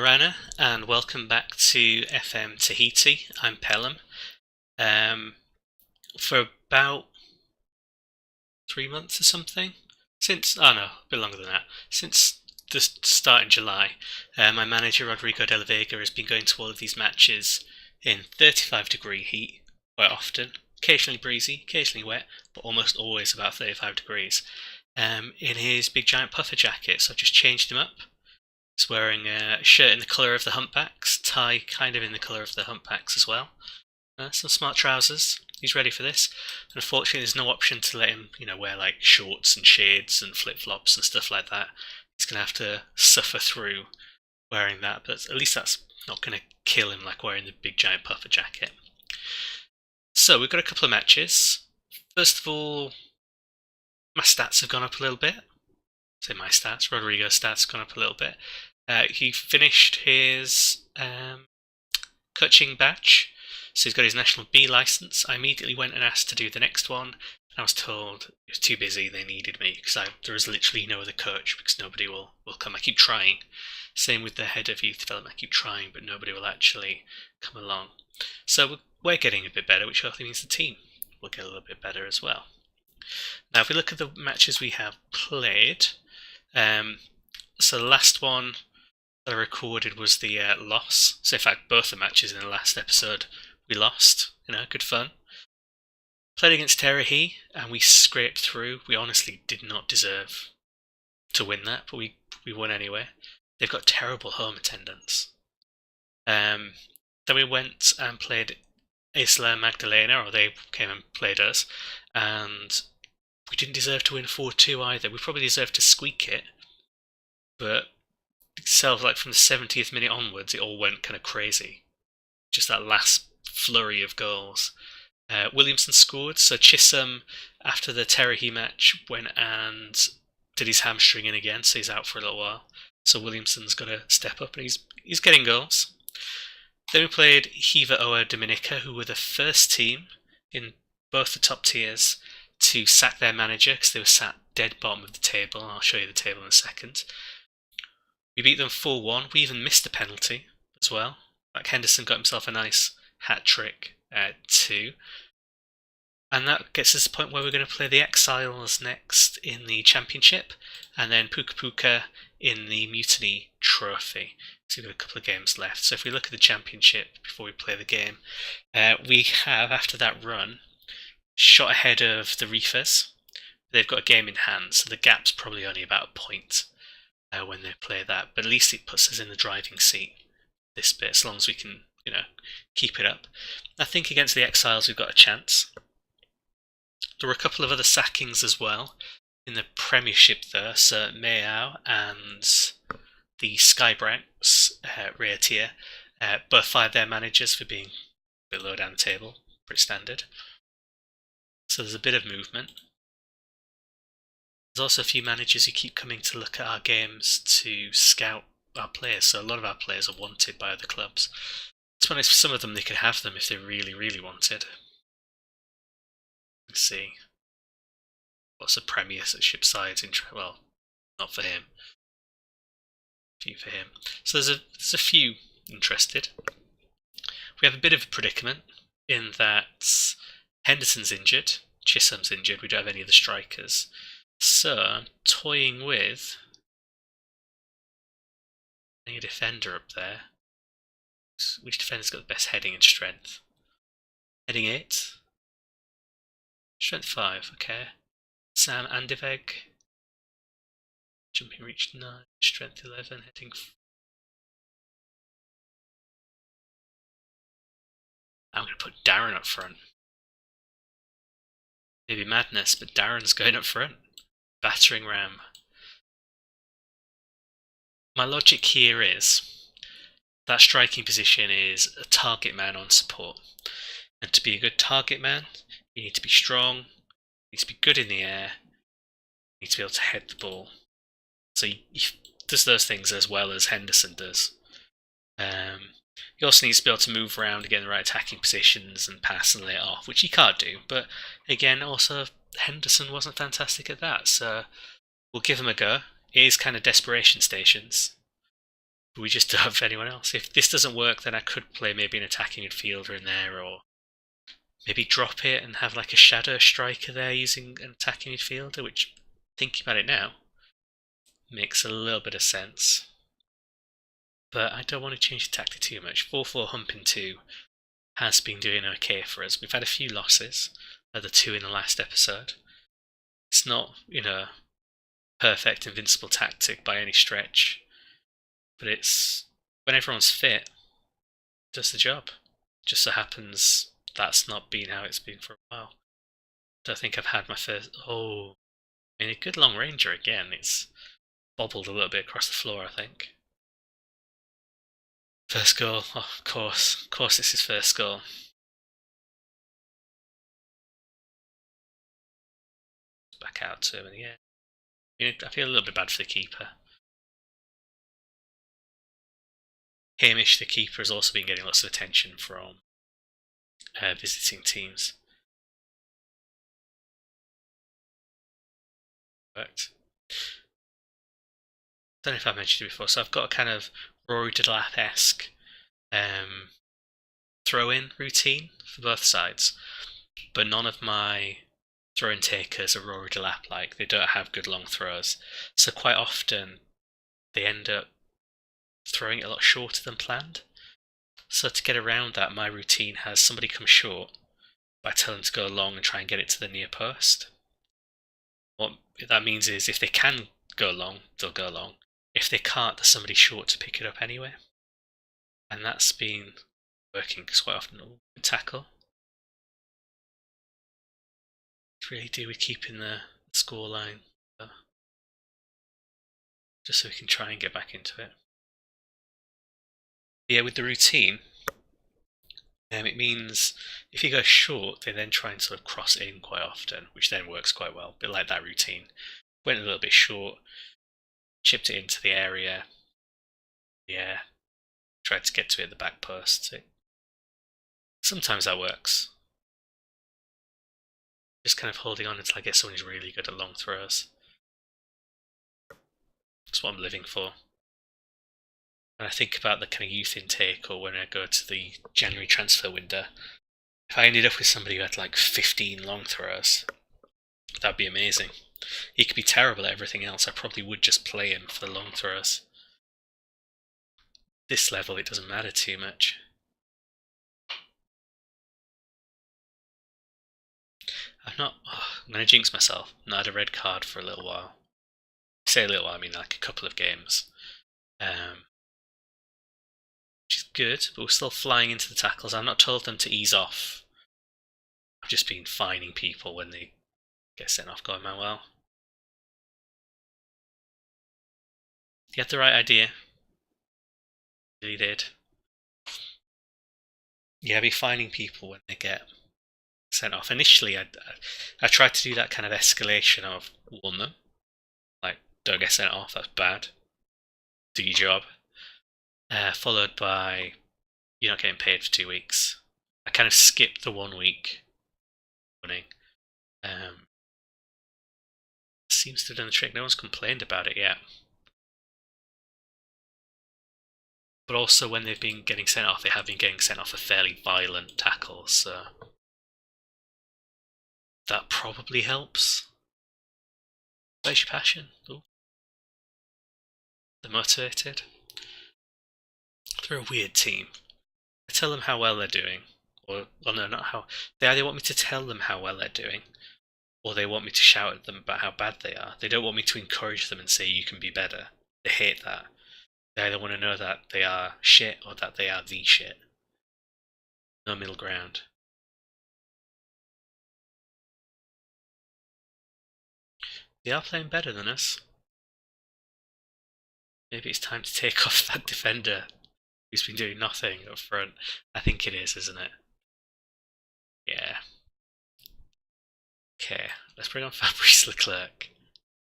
Marana, and welcome back to FM Tahiti. I'm Pelham. For about 3 months or something, a bit longer than that, since the start in July, my manager Rodrigo de la Vega has been going to all of these matches in 35-degree heat quite often, occasionally breezy, occasionally wet, but almost always about 35 degrees, in his big giant puffer jacket. So I've just changed him up. He's wearing a shirt in the colour of the Humpbacks, tie kind of in the colour of the Humpbacks as well. Some smart trousers. He's ready for this. And unfortunately, there's no option to let him, wear like shorts and shades and flip-flops and stuff like that. He's going to have to suffer through wearing that, but at least that's not going to kill him like wearing the big giant puffer jacket. So we've got a couple of matches. First of all, my stats have gone up a little bit. Say my stats, Rodrigo's stats have gone up a little bit. He finished his coaching badge, so he's got his National B license. I immediately went and asked to do the next one, and I was told it was too busy, they needed me, because there was literally no other coach, because nobody will come. I keep trying. Same with the head of youth development, I keep trying, but nobody will actually come along. So we're getting a bit better, which hopefully means the team will get a little bit better as well. Now, if we look at the matches we have played, so the last one that I recorded was the loss. So in fact, both the matches in the last episode we lost. Good fun. Played against Tahiti and we scraped through. We honestly did not deserve to win that, but we won anyway. They've got terrible home attendance. Then we went and played Isla Magdalena, or they came and played us, and we didn't deserve to win 4-2 either. We probably deserved to squeak it, but from the 70th minute onwards, it all went kind of crazy. Just that last flurry of goals. Williamson scored, so Chisholm, after the Tahiti match, went and did his hamstring in again, so he's out for a little while. So Williamson's got to step up, and he's getting goals. Then we played Hiva Oa Dominica, who were the first team in both the top tiers to sack their manager because they were sat dead bottom of the table. I'll show you the table in a second. We beat them 4-1. We even missed a penalty as well. Like Henderson got himself a nice hat trick too. And that gets us to the point where we're going to play the Exiles next in the Championship, and then Puka Puka in the Mutiny Trophy. So we've got a couple of games left. So if we look at the Championship before we play the game, we have, after that run, shot ahead of the Reefers. They've got a game in hand, so the gap's probably only about a point when they play that. But at least it puts us in the driving seat this bit, as long as we can, keep it up. I think against the Exiles we've got a chance. There were a couple of other sackings as well in the Premiership there. So Mayao and the Skybranks rear tier both fired their managers for being a bit low down the table, pretty standard. So there's a bit of movement. There's also a few managers who keep coming to look at our games to scout our players, so a lot of our players are wanted by other clubs. To be honest, for some of them they could have them if they really, really wanted. Let's see. Lots of Premiership sides well, not for him. A few for him. So there's a few interested. We have a bit of a predicament in that Henderson's injured, Chisholm's injured, we don't have any of the strikers. So I'm toying with a defender up there. Which defender's got the best heading and strength? Heading 8. Strength 5, okay. Sam Andiveg. Jumping reach 9, strength 11, heading 4. I'm going to put Darren up front. Maybe madness, but Darren's going up front. Battering ram. My logic here is that striking position is a target man on support. And to be a good target man, you need to be strong, you need to be good in the air, you need to be able to head the ball. So he does those things as well as Henderson does. He also needs to be able to move around and get in the right attacking positions and pass and lay it off, which he can't do. But again, also Henderson wasn't fantastic at that, so we'll give him a go. It is kind of desperation stations. But we just don't have anyone else. If this doesn't work, then I could play maybe an attacking midfielder in there, or maybe drop it and have like a shadow striker there using an attacking midfielder, which, thinking about it now, makes a little bit of sense. But I don't want to change the tactic too much. 4-4 humping 2 has been doing okay for us. We've had a few losses, the 2 in the last episode. It's not, perfect invincible tactic by any stretch, but it's, when everyone's fit, does the job. Just so happens that's not been how it's been for a while. Don't think I've had my first... Oh, I mean, a good long ranger again. It's bobbled a little bit across the floor, I think. First goal. Oh, of course. Of course it's his first goal. Back out to him in the air. I mean, I feel a little bit bad for the keeper. Hamish, the keeper, has also been getting lots of attention from visiting teams. Correct. Don't know if I mentioned it before, so I've got a kind of Rory Delap-esque throw-in routine for both sides, but none of my throw-in takers are Rory Delap-like. They don't have good long throws, so quite often they end up throwing it a lot shorter than planned. So to get around that, my routine has somebody come short by telling them to go long and try and get it to the near post. What that means is if they can go long, they'll go long. If they can't, there's somebody short to pick it up anyway. And that's been working because quite often it'll tackle. Really do with keeping the score line, just so we can try and get back into it. Yeah, with the routine, it means if you go short, they then try and sort of cross in quite often, which then works quite well. A bit like that routine. Went a little bit short, chipped it into the area. Yeah, tried to get to it at the back post. Sometimes that works. Just kind of holding on until I get someone who's really good at long throws. That's what I'm living for. When I think about the kind of youth intake, or when I go to the January transfer window, if I ended up with somebody who had like 15 long throws, that'd be amazing. He could be terrible at everything else. I probably would just play him for the long throws. This level, it doesn't matter too much. I'm going to jinx myself. I've not had a red card for a little while. I say a little while, I mean like a couple of games. Which is good, but we're still flying into the tackles. I've not told them to ease off. I've just been fining people when they get sent off, going, Manuel. You had the right idea. You really did. Yeah, be fining people when they get sent off. Initially, I tried to do that kind of escalation of warn them. Like, don't get sent off, that's bad. Do your job. Followed by, you're not getting paid for 2 weeks. I kind of skipped the 1 week running. Seems to have done the trick. No one's complained about it yet. But also when they've been getting sent off, they have been getting sent off for fairly violent tackles, so that probably helps. Where's your passion? Ooh. They're motivated. They're a weird team. I tell them how well they're doing. Or, well no, not how. They either want me to tell them how well they're doing, or they want me to shout at them about how bad they are. They don't want me to encourage them and say you can be better. They hate that. They either want to know that they are shit or that they are the shit. No middle ground. They are playing better than us. Maybe it's time to take off that defender who's been doing nothing up front. I think it is, isn't it? Yeah. Okay, let's bring on Fabrice Leclerc.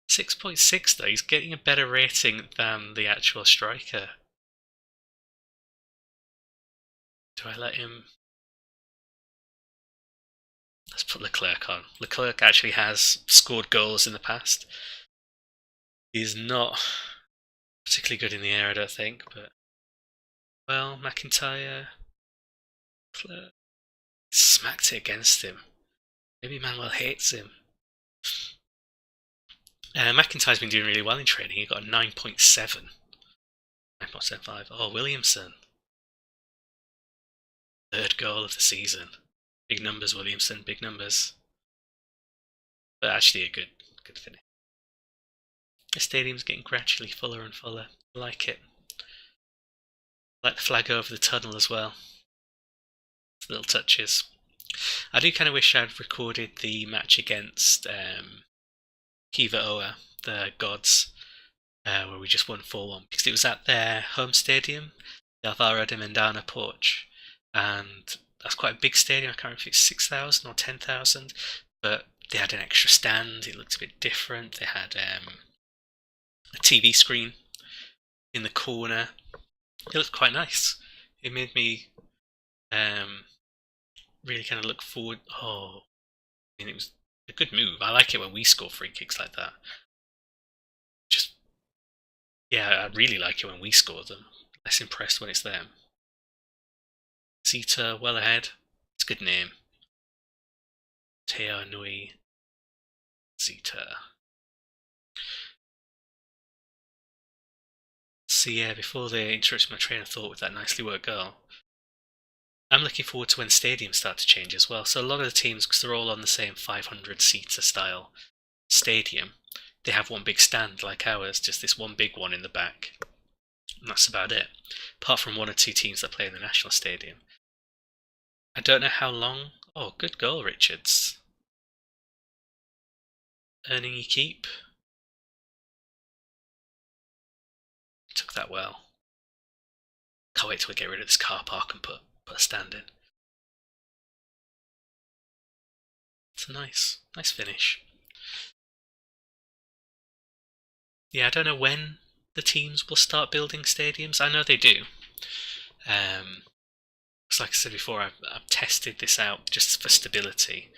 6.6 though, he's getting a better rating than the actual striker. Do I let him? Let's put Leclerc on. Leclerc actually has scored goals in the past. He's not particularly good in the air, I don't think, but well, McIntyre smacked it against him. Maybe Manuel hates him. McIntyre's been doing really well in training. He got a 9.7. 9.75. Oh, Williamson. Third goal of the season. Big numbers, Williamson. Big numbers. But actually a good finish. The stadium's getting gradually fuller and fuller. I like it. I like the flag over the tunnel as well. Little touches. I do kind of wish I'd recorded the match against Kiva Oa, the Gods, where we just won 4-1, because it was at their home stadium, the Alvaro de Mendana Porch, and that's quite a big stadium. I can't remember if it's 6,000 or 10,000, but they had an extra stand. It looked a bit different. They had a TV screen in the corner. It looked quite nice. It made me really kind of look forward. Oh, I mean, it was a good move. I like it when we score free kicks like that. Yeah, I really like it when we score them. Less impressed when it's them. Zita, well ahead. It's a good name. Teo Nui Zita. So yeah, before they interrupted my train of thought with that nicely worked goal, I'm looking forward to when stadiums start to change as well. So a lot of the teams, because they're all on the same 500-seater style stadium, they have one big stand like ours, just this one big one in the back. And that's about it. Apart from one or two teams that play in the national stadium. I don't know how long. Oh, good goal, Richards. Earning your keep. Took that well. Can't wait till we get rid of this car park and put a stand in. It's a nice finish. Yeah, I don't know when the teams will start building stadiums. I know they do. Because like I said before, I've tested this out just for stability.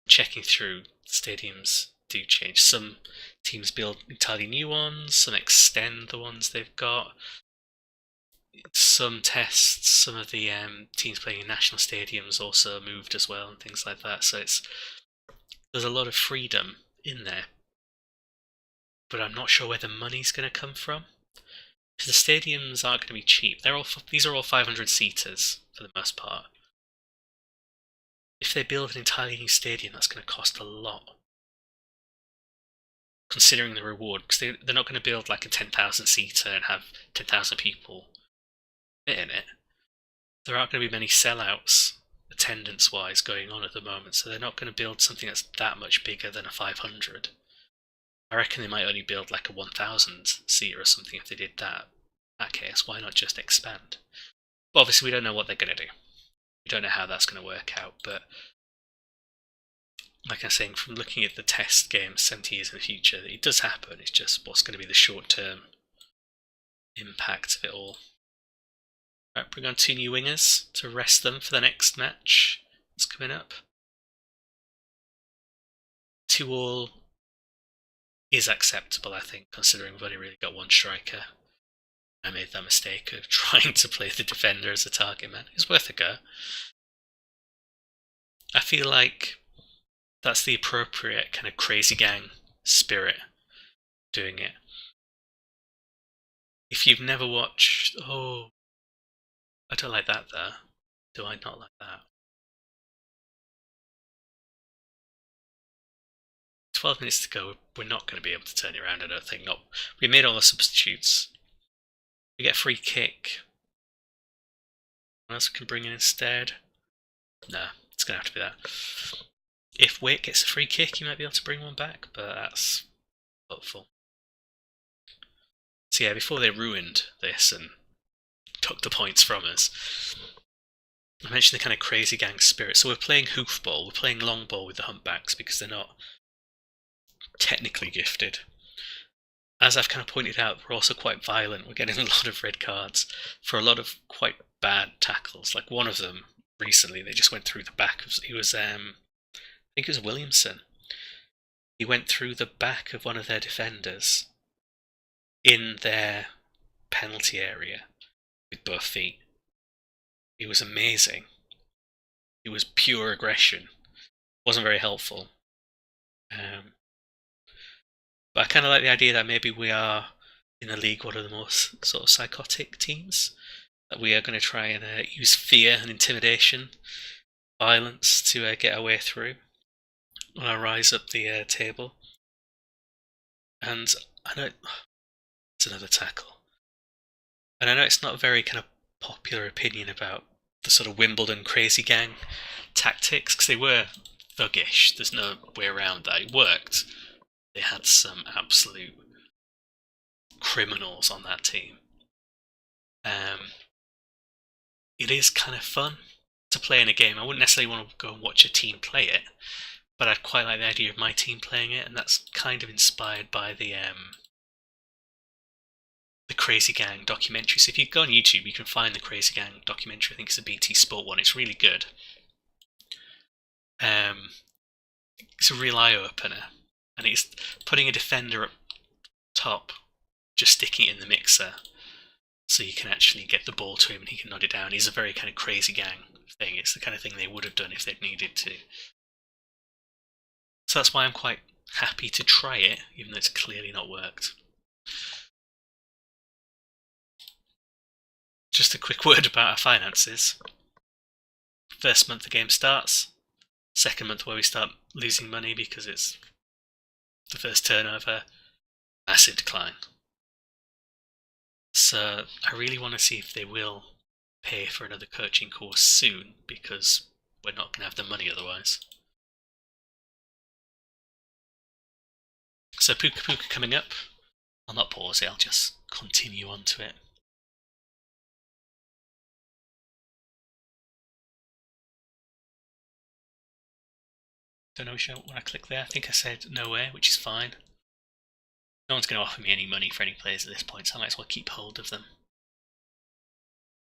Checking through, stadiums do change. Some teams build entirely new ones, some extend the ones they've got. Some tests, some of the teams playing in national stadiums also moved as well and things like that. So there's a lot of freedom in there. But I'm not sure where the money's going to come from. Because the stadiums aren't going to be cheap. These are all 500-seaters for the most part. If they build an entirely new stadium, that's going to cost a lot. Considering the reward, because they're not going to build like a 10,000-seater and have 10,000 people fit in it. There aren't going to be many sellouts, attendance-wise, going on at the moment, so they're not going to build something that's that much bigger than a 500. I reckon they might only build like a 1,000-seater or something if they did that. In that case, why not just expand? But obviously we don't know what they're going to do. We don't know how that's going to work out, but like I'm saying, from looking at the test games 70 years in the future, it does happen. It's just what's going to be the short-term impact of it all. Right, bring on 2 new wingers to rest them for the next match that's coming up. 2-2 is acceptable, I think, considering we've only really got one striker. I made that mistake of trying to play the defender as a target man. It's worth a go. I feel like that's the appropriate kind of crazy gang spirit doing it. If you've never watched... Oh, I don't like that there. Do I not like that? 12 minutes to go. We're not going to be able to turn it around, I don't think. Not. We made all the substitutes. We get a free kick. What else we can bring in instead? No, it's going to have to be that. If Wick gets a free kick, he might be able to bring one back, but that's hopeful. So yeah, before they ruined this and took the points from us, I mentioned the kind of crazy gang spirit. So we're playing hoofball, we're playing long ball with the humpbacks because they're not technically gifted. As I've kind of pointed out, we're also quite violent. We're getting a lot of red cards for a lot of quite bad tackles. Like one of them recently, they just went through the back of... He was, I think it was Williamson. He went through the back of one of their defenders in their penalty area with both feet. It was amazing. It was pure aggression. Wasn't very helpful. But I kind of like the idea that maybe we are in the league one of the most sort of psychotic teams. That we are going to try and use fear and intimidation, violence to get our way through. When I rise up the table. And I know it's another tackle. And I know it's not a very kind of popular opinion about the sort of Wimbledon crazy gang tactics, because they were thuggish. There's no way around that. It worked. They had some absolute criminals on that team. It is kind of fun to play in a game. I wouldn't necessarily want to go and watch a team play it, but I'd quite like the idea of my team playing it, and that's kind of inspired by the Crazy Gang documentary. So if you go on YouTube, you can find the Crazy Gang documentary. I think it's a BT Sport one. It's really good. It's a real eye-opener, and it's putting a defender up top, just sticking it in the mixer, so you can actually get the ball to him and he can nod it down. He's a very kind of Crazy Gang thing. It's the kind of thing they would have done if they'd needed to. So that's why I'm quite happy to try it, even though it's clearly not worked. Just a quick word about our finances. First month the game starts. Second month where we start losing money because it's the first turnover. Massive decline. So I really want to see if they will pay for another coaching course soon, because we're not going to have the money otherwise. So Puka Puka coming up. I'll not pause it, I'll just continue on to it. Don't know when I click there. I think I said nowhere, which is fine. No one's going to offer me any money for any players at this point, so I might as well keep hold of them.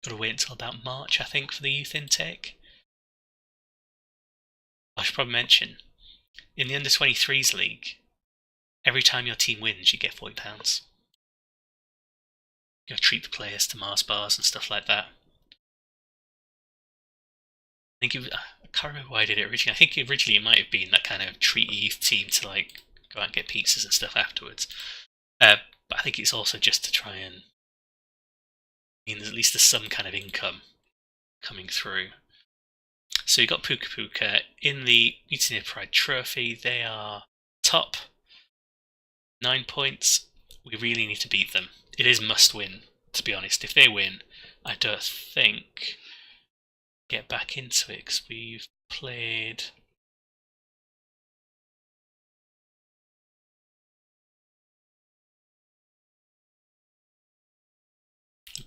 Got to wait until about March, I think, for the youth intake. I should probably mention, in the Under-23s League, every time your team wins, you get £40. You treat the players to Mars bars and stuff like that. I can't remember why I did it originally. I think originally it might have been that kind of treat your youth team to like go out and get pizzas and stuff afterwards. But I think it's also just to try and mean at least there's some kind of income coming through. So you got Puka Puka in the Mutineer Pride Trophy. They are top, 9 points. We really need to beat them. It is must win, to be honest. If they win, I don't think get back into it, because we've played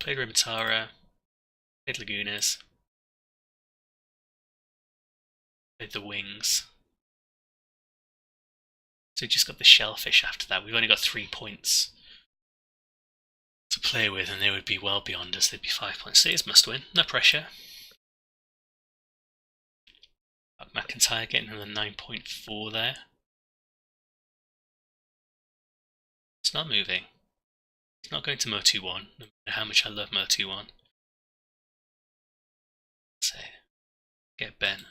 Rimatara, played Lagunas, played the Wings. So we just got the Shellfish after that. We've only got 3 points to play with, and they would be well beyond us. They'd be 5 points. So it is must win, no pressure. McIntyre getting another 9.4 there. It's not moving. It's not going to Mo2-1, no matter how much I love Mo2-1. So, get Ben.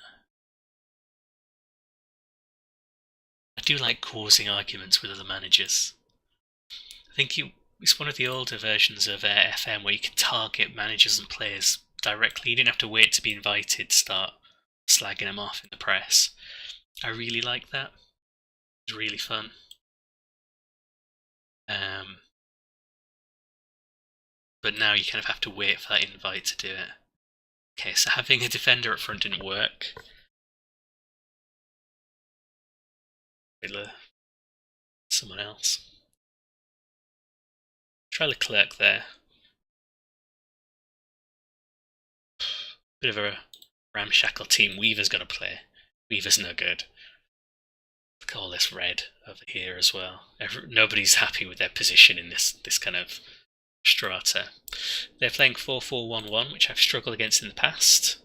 I do like causing arguments with other managers. I think it's one of the older versions of FM where you can target managers and players directly. You didn't have to wait to be invited to start slagging them off in the press. I really like that. It's really fun. But now you kind of have to wait for that invite to do it. Okay, so having a defender up front didn't work. Someone else. Try Leclerc there. Bit of a ramshackle team. Weaver's going to play. Weaver's no good. Look at all this red over here as well. Nobody's happy with their position in this kind of strata. They're playing 4-4-1-1, which I've struggled against in the past.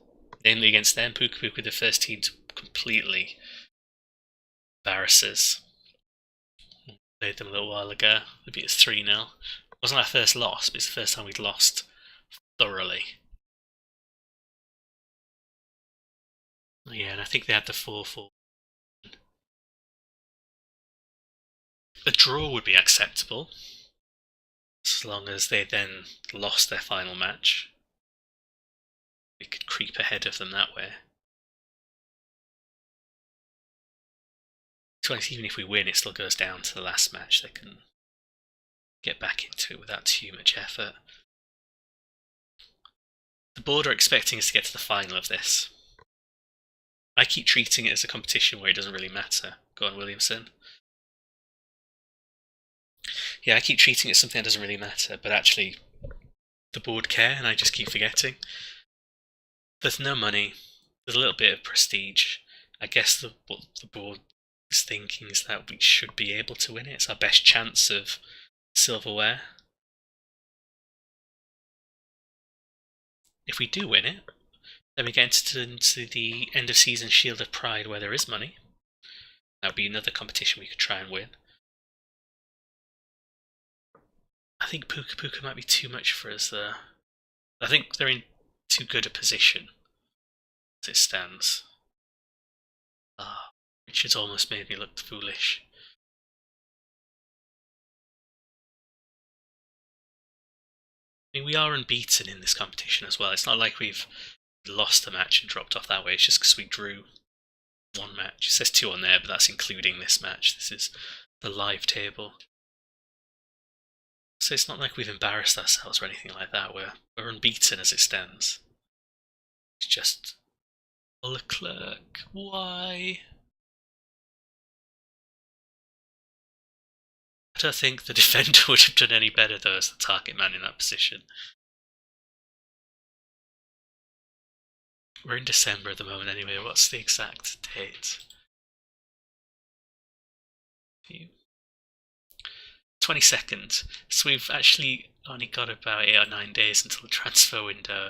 Namely against them. Puka Puka, the first team to completely embarrass us. Played them a little while ago. They beat us 3-0. wasn't our first loss, but it's the first time we'd lost thoroughly. Yeah, and I think they had the 4-4. A draw would be acceptable, as long as they then lost their final match. We could creep ahead of them that way. So even if we win, it still goes down to the last match. They can get back into it without too much effort. The board are expecting us to get to the final of this. I keep treating it as a competition where it doesn't really matter. Go on, Williamson. Yeah, I keep treating it as something that doesn't really matter, but actually the board care, and I just keep forgetting. There's no money. There's a little bit of prestige. I guess what the board is thinking is that we should be able to win it. It's our best chance of silverware. If we do win it, then we get into the end of season Shield of Pride where there is money. That would be another competition we could try and win. I think Puka Puka might be too much for us though. I think they're in too good a position as it stands. Richard's almost made me look foolish. I mean, we are unbeaten in this competition as well. It's not like we've lost a match and dropped off that way. It's just because we drew one match. It says 2 on there, but that's including this match. This is the live table. So it's not like we've embarrassed ourselves or anything like that. We're unbeaten as it stands. It's just Leclerc. Why? I don't think the defender would have done any better though as the target man in that position. We're in December at the moment anyway. What's the exact date? 22nd. So we've actually only got about 8 or 9 days until the transfer window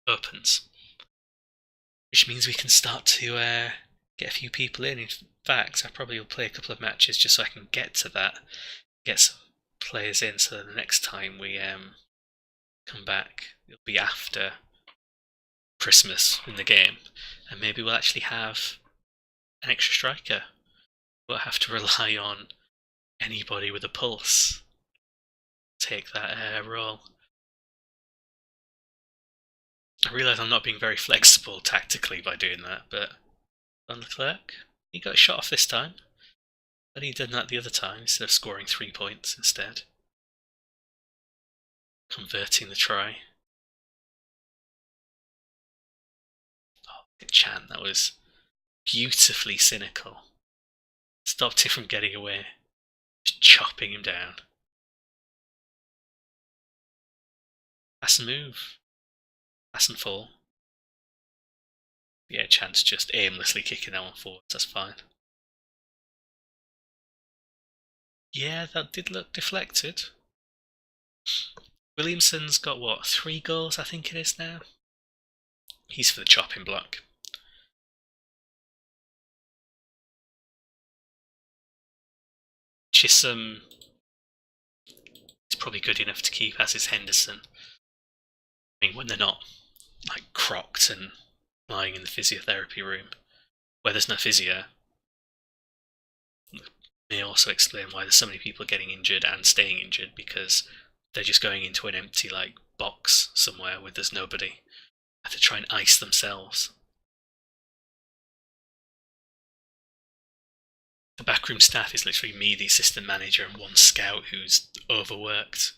opens. Which means we can start to get a few people in. In fact, I probably will play a couple of matches just so I can get to that. Get some players in so that the next time we come back, it'll be after Christmas in the game. And maybe we'll actually have an extra striker. We'll have to rely on anybody with a pulse take that role. I realise I'm not being very flexible tactically by doing that, but on Leclerc, he got a shot off this time. But he'd done that the other time instead of scoring 3 points instead. Converting the try. Oh, good chant, that was beautifully cynical. Stopped him from getting away. Just chopping him down. Pass and move. Pass and fall. Yeah, Chance just aimlessly kicking that one forwards, that's fine. Yeah, that did look deflected. Williamson's got what, 3 goals I think it is now? He's for the chopping block. Chisholm is probably good enough to keep, as is Henderson. I mean, when they're not like crocked and lying in the physiotherapy room, where there's no physio, may also explain why there's so many people getting injured and staying injured, because they're just going into an empty like box somewhere where there's nobody. Have to try and ice themselves. The backroom staff is literally me, the assistant manager, and one scout who's overworked.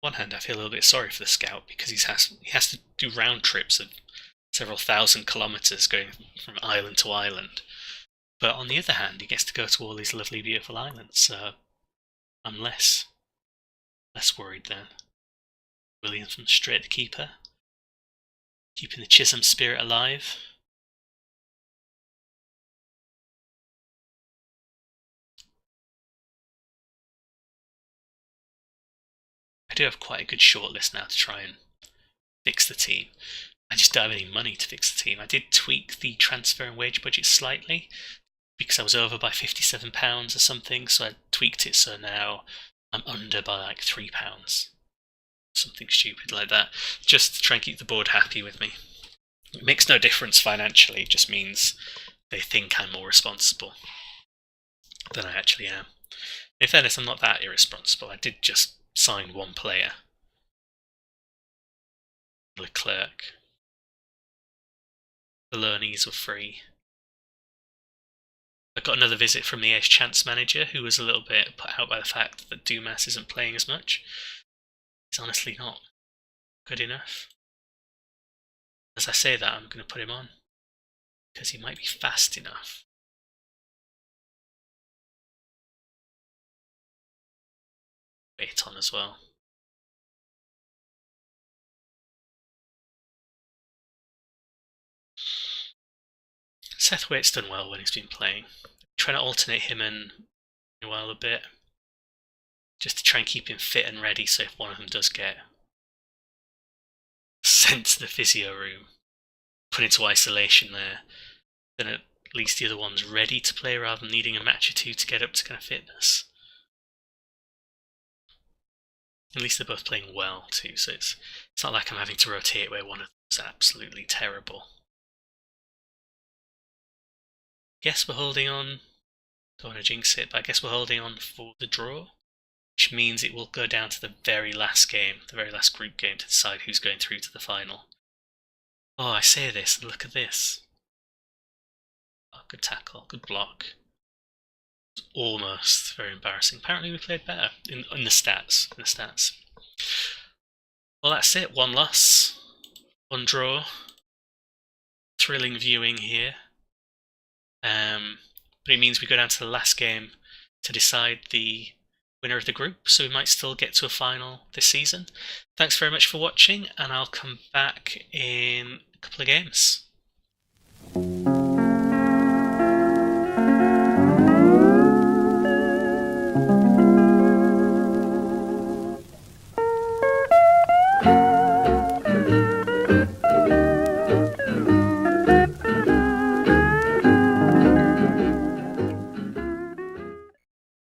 On one hand, I feel a little bit sorry for the scout because he has to do round trips of several thousand kilometres going from island to island. But on the other hand, he gets to go to all these lovely, beautiful islands, so I'm less worried then. Williamson straight the keeper. Keeping the Chisholm spirit alive. I do have quite a good shortlist now to try and fix the team. I just don't have any money to fix the team. I did tweak the transfer and wage budget slightly. because I was over by £57 or something, so I tweaked it so now I'm under by like £3. Something stupid like that, just to try and keep the board happy with me. It makes no difference financially, it just means they think I'm more responsible than I actually am. In fairness, I'm not that irresponsible. I did just sign one player, Leclerc. The loanees were free. I got another visit from the Ace-Chance manager, who was a little bit put out by the fact that Dumas isn't playing as much. He's honestly not good enough. As I say that, I'm going to put him on, because he might be fast enough. Wait on as well. Seth Waite's done well when he's been playing. Trying to alternate him and Noel a bit, just to try and keep him fit and ready, so if one of them does get sent to the physio room, put into isolation there, then at least the other one's ready to play rather than needing a match or two to get up to kind of fitness. At least they're both playing well too, so it's not like I'm having to rotate where one of them's absolutely terrible. Guess we're holding on. Don't want to jinx it, but I guess we're holding on for the draw, which means it will go down to the very last game, the very last group game, to decide who's going through to the final. Oh, I say this, and look at this. Oh, good tackle, good block. Almost very embarrassing. Apparently we played better in the stats. Well, that's it. One loss, one draw. Thrilling viewing here. But it means we go down to the last game to decide the winner of the group, so we might still get to a final this season. Thanks very much for watching, and I'll come back in a couple of games.